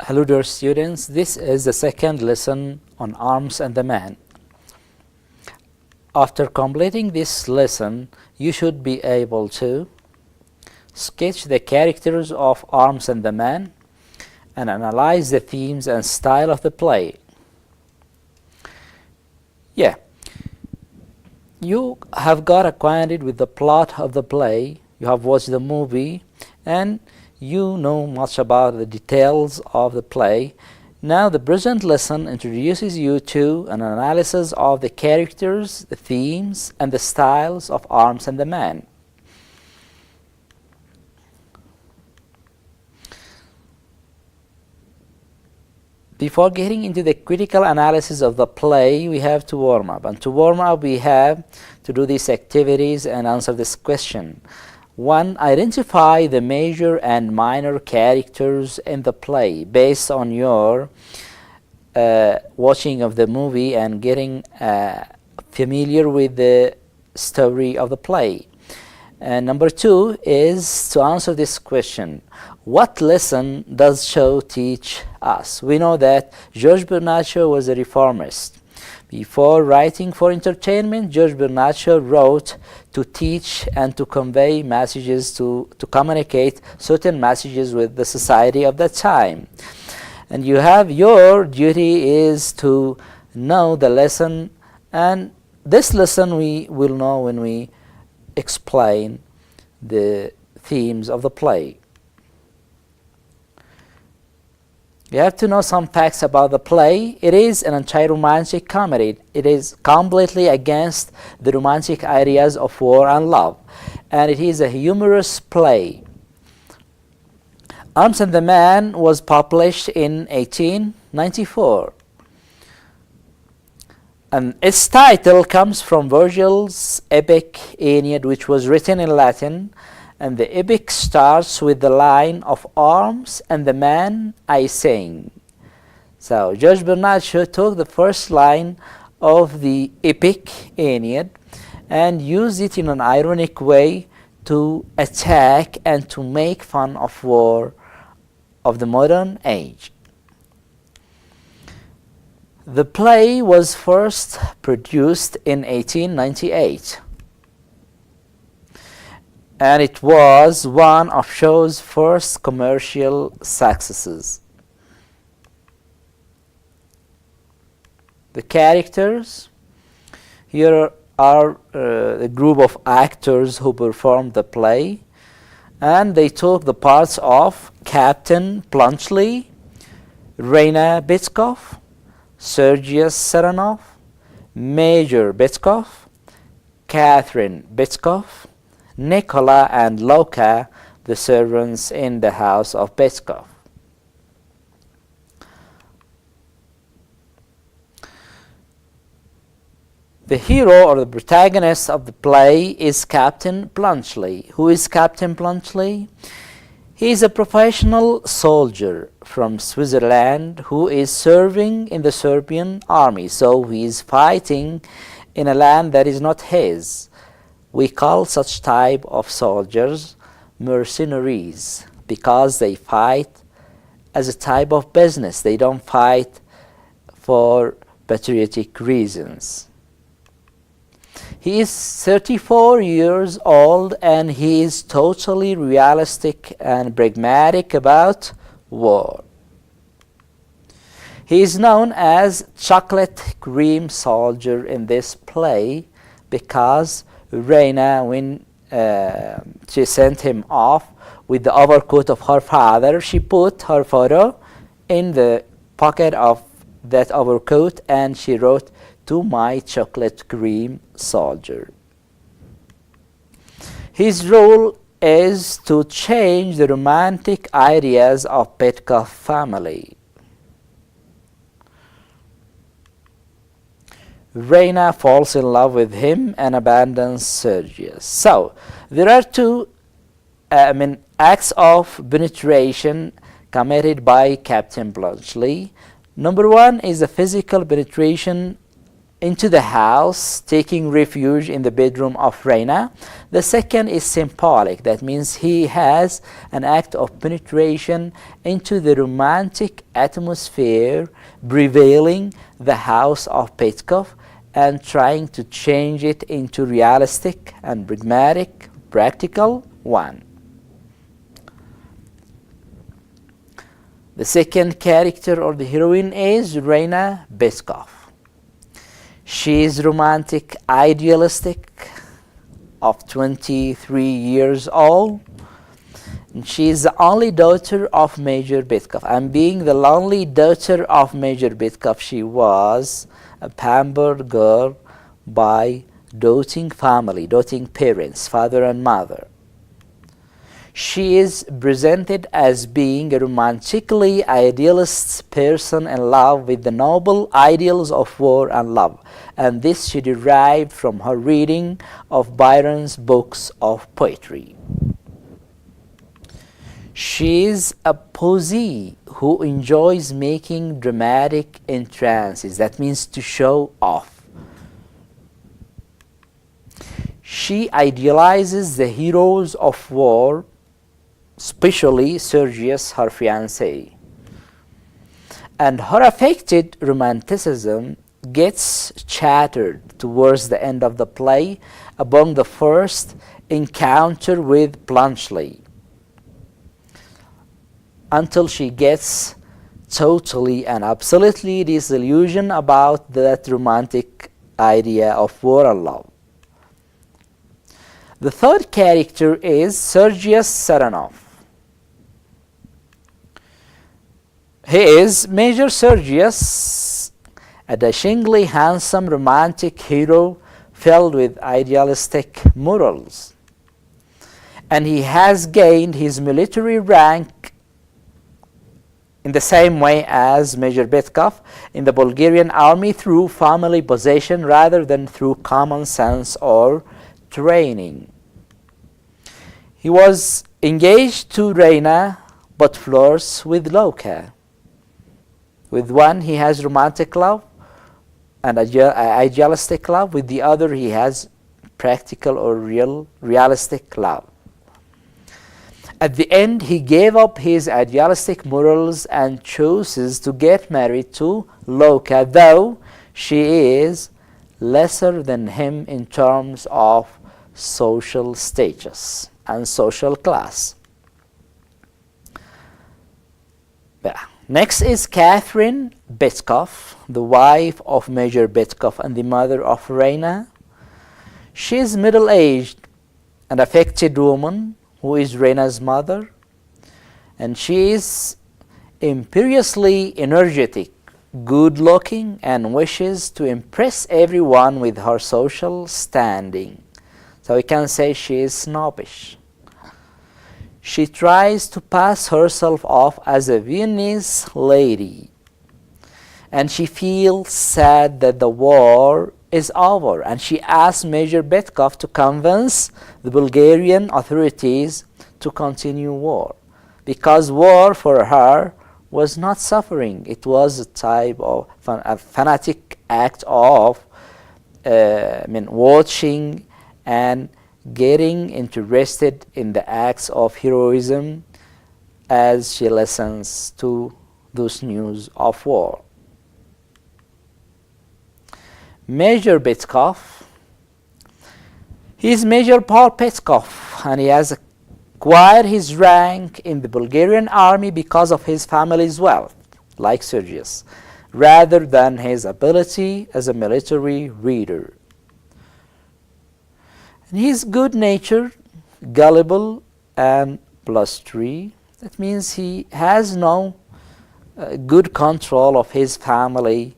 Hello dear students, this is the second lesson on arms and the man. After completing this lesson, you should be able to sketch the characters of arms and the man and analyze the themes and style of the play. You have got acquainted with the plot of the play, you have watched the movie, and you know much about the details of the play. Now the present lesson introduces you to an analysis of the characters, the themes, and the styles of arms and the man. Before getting into the critical analysis of the play, we have to warm up. And to warm up, we have to do these activities and answer this question. 1. Identify the major and minor characters in the play based on your watching of the movie and getting familiar with the story of the play. And number 2 is to answer this question. What lesson does show teach us? We know that George Bernaccio was a reformist. Before writing for entertainment, George Bernaccio wrote to teach and to convey messages, to communicate certain messages with the society of that time. And your duty is to know the lesson, and this lesson we will know when we explain the themes of the play. You have to know some facts about the play. It is an anti-romantic comedy. It is completely against the romantic ideas of war and love. And it is a humorous play. Arms and the Man was published in 1894. And its title comes from Virgil's epic Aeneid, which was written in Latin. And the epic starts with the line of arms and the man I sing. So George Bernaccio took the first line of the epic Aeneid and used it in an ironic way to attack and to make fun of war of the modern age. The play was first produced in 1898. And it was one of Shaw's first commercial successes. The characters here are a group of actors who performed the play, and they took the parts of Captain Plunchley, Reina Bitskoff, Sergius Serenov, Major Bitskoff, Catherine Bitskoff, Nicola and Luca, the servants in the house of Bitskoff. The hero or the protagonist of the play is Captain Plunchley. Who is Captain Plunchley? He is a professional soldier from Switzerland who is serving in the Serbian army. So he is fighting in a land that is not his. We call such type of soldiers mercenaries because they fight as a type of business. They don't fight for patriotic reasons. He is 34 years old and he is totally realistic and pragmatic about war. He is known as Chocolate Cream Soldier in this play because Reina, when she sent him off with the overcoat of her father, she put her photo in the pocket of that overcoat and she wrote, "To my chocolate cream soldier." His role is to change the romantic ideas of Bitkoff family. Reina falls in love with him and abandons Sergius. So there are two acts of penetration committed by Captain Plunchley. Number 1 is the physical penetration into the house, taking refuge in the bedroom of Reina. The second is symbolic. That means he has an act of penetration into the romantic atmosphere prevailing the house of Petkov and trying to change it into realistic and pragmatic, practical one. The second character or the heroine is Reina Petkov. She is romantic, idealistic, of 23 years old. And she is the only daughter of Major Petkov. And being the only daughter of Major Petkov, she was a pampered girl by doting family, doting parents, father and mother. She is presented as being a romantically idealist person in love with the noble ideals of war and love, and this she derived from her reading of Byron's books of poetry. She is a posee who enjoys making dramatic entrances. That means to show off. She idealizes the heroes of war, especially Sergius, her fiancé. And her affected romanticism gets shattered towards the end of the play upon the first encounter with Bluntschli, until she gets totally and absolutely disillusioned about that romantic idea of war and love. The third character is Sergius Saranov. He is Major Sergius, a dashingly handsome romantic hero filled with idealistic morals. And he has gained his military rank in the same way as Major Petkov in the Bulgarian army through family possession rather than through common sense or training. He was engaged to Reina but flirts with Loka. With one he has romantic love and idealistic love. With the other he has practical or realistic love. At the end he gave up his idealistic morals and chooses to get married to Loka, though she is lesser than him in terms of social status and social class. Next is Catherine Petkov, the wife of Major Petkov and the mother of Reina. She is middle-aged, an affected woman who is Reina's mother, and she is imperiously energetic, good-looking, and wishes to impress everyone with her social standing. So we can say she is snobbish. She tries to pass herself off as a Viennese lady, and she feels sad that the war is over, and she asks Major Petkov to convince the Bulgarian authorities to continue war, because war for her was not suffering. It was a type of a fanatic act of watching and getting interested in the acts of heroism as she listens to those news of war. Major Petkov, he is Major Paul Petkov, and he has acquired his rank in the Bulgarian army because of his family's wealth, like Sergius, rather than his ability as a military leader. And he is good-natured, gullible, and blustery. That means he has no good control of his family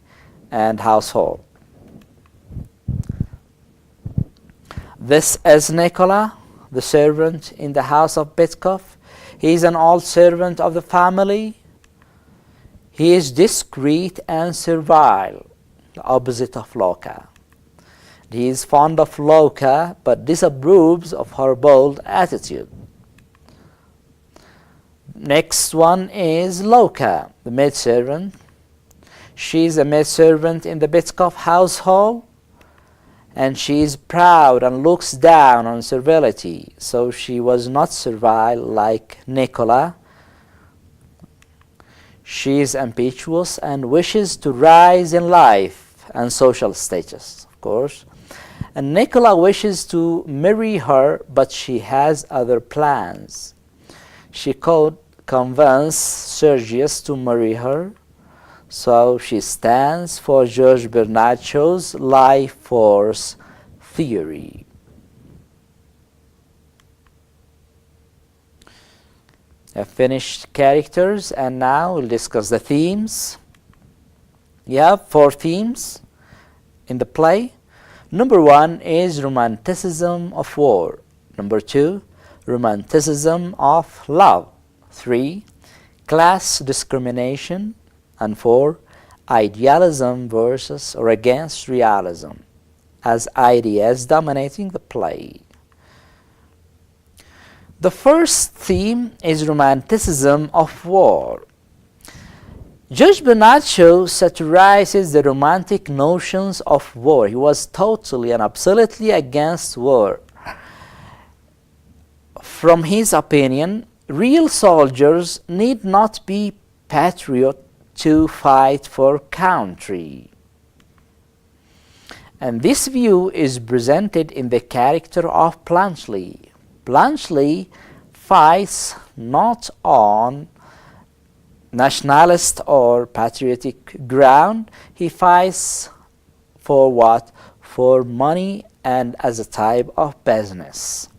and household. This is Nicola, the servant in the house of Petkov. He is an old servant of the family. He is discreet and servile, the opposite of Loka. He is fond of Loka, but disapproves of her bold attitude. Next one is Loka, the maidservant. She is a maidservant in the Petkov household, and she is proud and looks down on servility. So she was not servile like Nicola. She is impetuous and wishes to rise in life and social status, of course. And Nicola wishes to marry her, but she has other plans. She could convince Sergius to marry her, so she stands for George Bernard Shaw's life force theory. I've finished characters, and now we'll discuss the themes. You have 4 themes in the play. Number 1 is romanticism of war. Number 2, romanticism of love. 3, class discrimination. And 4, idealism versus or against realism, as ideas dominating the play. The first theme is romanticism of war. George Bernard Shaw satirizes the romantic notions of war. He was totally and absolutely against war. From his opinion, real soldiers need not be patriots to fight for country. And this view is presented in the character of Bluntschli. Bluntschli fights not on nationalist or patriotic ground. He fights for what? For money and as a type of business.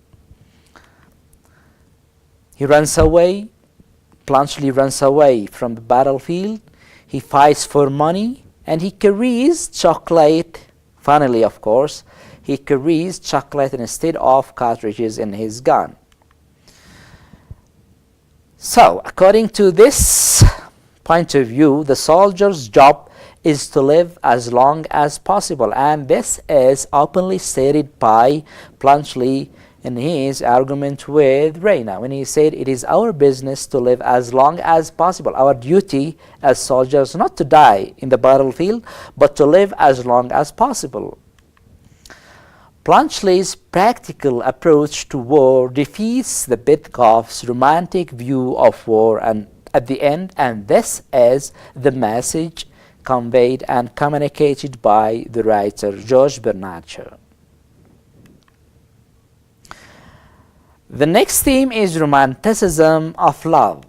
He runs away. Bluntschli runs away from the battlefield. He fights for money, and he carries chocolate. Funnily, of course, he carries chocolate instead of cartridges in his gun. So, according to this point of view, the soldier's job is to live as long as possible, and this is openly stated by Bluntschli in his argument with Reina, when he said, it is our business to live as long as possible. Our duty as soldiers not to die in the battlefield, but to live as long as possible. Bluntschli's practical approach to war defeats the Petkov's romantic view of war and at the end, and this is the message conveyed and communicated by the writer George Bernard Shaw. The next theme is romanticism of love.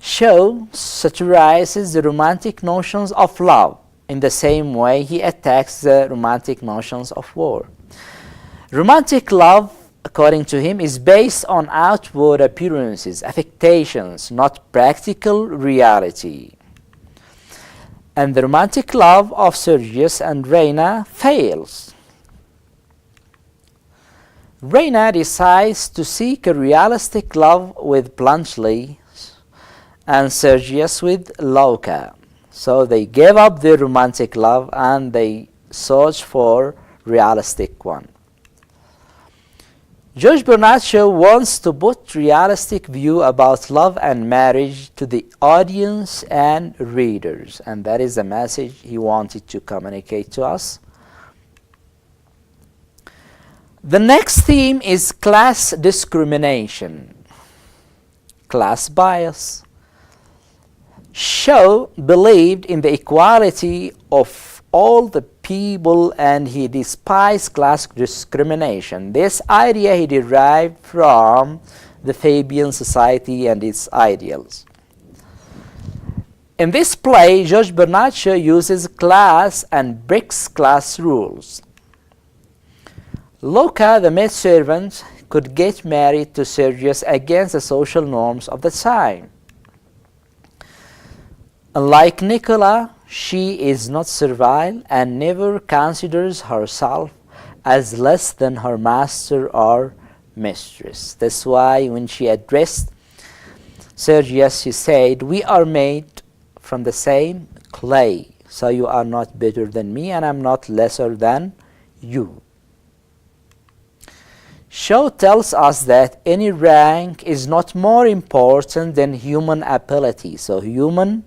Shaw satirizes the romantic notions of love in the same way he attacks the romantic notions of war. Romantic love, according to him, is based on outward appearances, affectations, not practical reality. And the romantic love of Sergius and Reina fails. Reina decides to seek a realistic love with Bluntschli and Sergius with Luca. So they gave up their romantic love and they search for realistic one. George Bernard Shaw wants to put realistic view about love and marriage to the audience and readers, and that is the message he wanted to communicate to us. The next theme is class discrimination, class bias. Shaw believed in the equality of all the people and he despised class discrimination. This idea he derived from the Fabian society and its ideals. In this play, George Bernard Shaw uses class and breaks class rules. Luca, the maidservant, could get married to Sergius against the social norms of the time. Unlike Nicola, she is not servile and never considers herself as less than her master or mistress. That's why when she addressed Sergius, she said, "We are made from the same clay, so you are not better than me and I'm not lesser than you." Shaw tells us that any rank is not more important than human ability. So human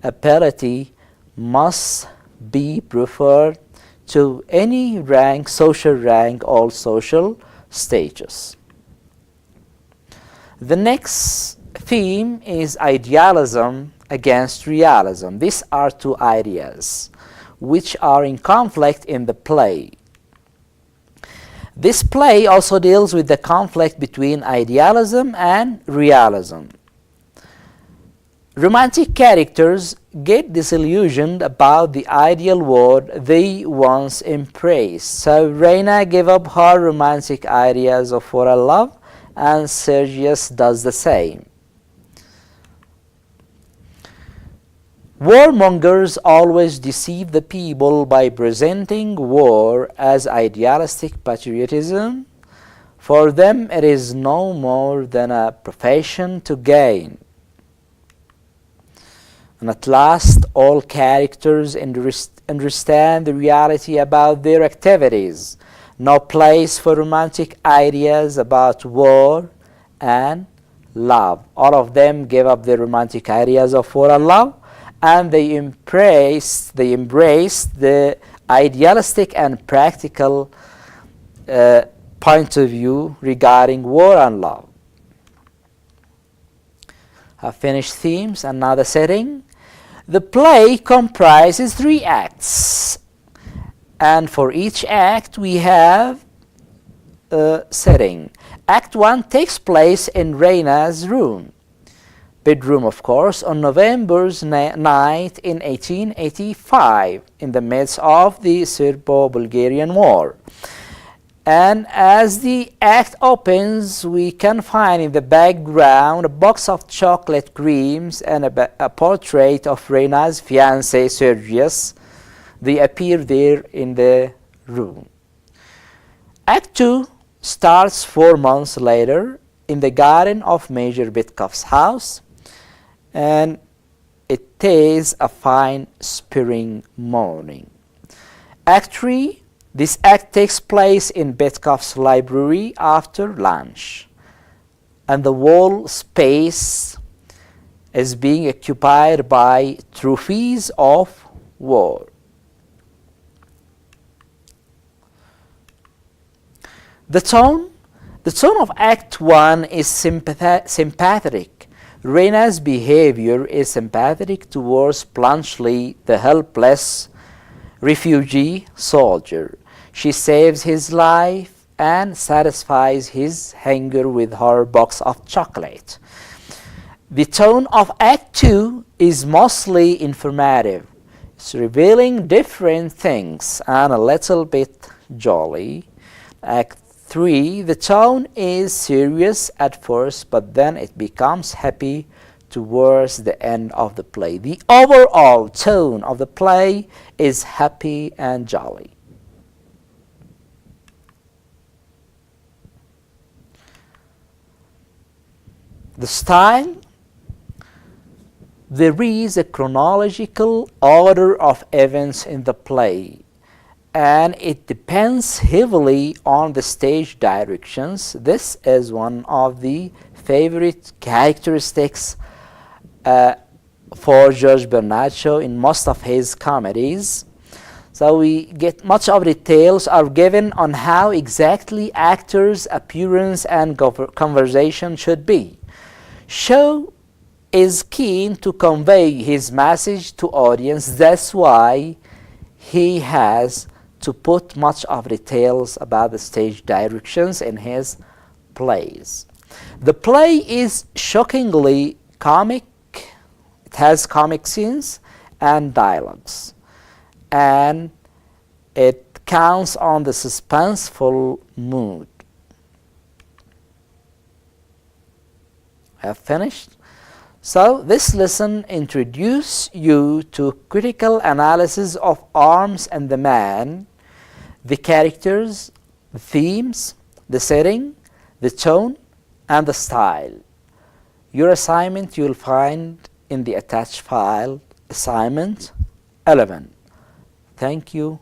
ability must be preferred to any rank, social rank, or social status. The next theme is idealism against realism. These are two ideas which are in conflict in the play. This play also deals with the conflict between idealism and realism. Romantic characters get disillusioned about the ideal world they once embraced. So Reina gave up her romantic ideas of for a love, and Sergius does the same. Warmongers always deceive the people by presenting war as idealistic patriotism. For them it is no more than a profession to gain. And at last, all characters understand the reality about their activities. No place for romantic ideas about war and love. All of them gave up their romantic ideas of war and love, and they embraced the idealistic and practical point of view regarding war and love. Have finished themes and now the setting. The play comprises 3 acts, and for each act we have a setting. Act 1 takes place in Reina's bedroom, of course, on November's night in 1885, in the midst of the Serbo-Bulgarian War. And as the act opens, we can find in the background a box of chocolate creams and a portrait of Reina's fiancé, Sergius. They appear there in the room. Act 2 starts 4 months later in the garden of Major Bitkov's house, and it is a fine spring morning. Act 3, this act takes place in Bitkov's library after lunch, and the whole space is being occupied by trophies of war. The tone of Act 1 is sympathetic. Reina's behavior is sympathetic towards Bluntschli, the helpless refugee soldier. She saves his life and satisfies his hunger with her box of chocolate. The tone of Act 2 is mostly informative. It's revealing different things and a little bit jolly. Act 3, the tone is serious at first, but then it becomes happy towards the end of the play. The overall tone of the play is happy and jolly. The style, there is a chronological order of events in the play, and it depends heavily on the stage directions. This is one of the favorite characteristics for George Bernaccio in most of his comedies. So we get much of details are given on how exactly actors' appearance and conversation should be. Shaw is keen to convey his message to audience. That's why he has to put much of details about the stage directions in his plays. The play is shockingly comic. It has comic scenes and dialogues, and it counts on the suspenseful mood. I have finished. So this lesson introduces you to critical analysis of arms and the man, the characters, the themes, the setting, the tone, and the style. Your assignment you'll find in the attached file, assignment 11. Thank you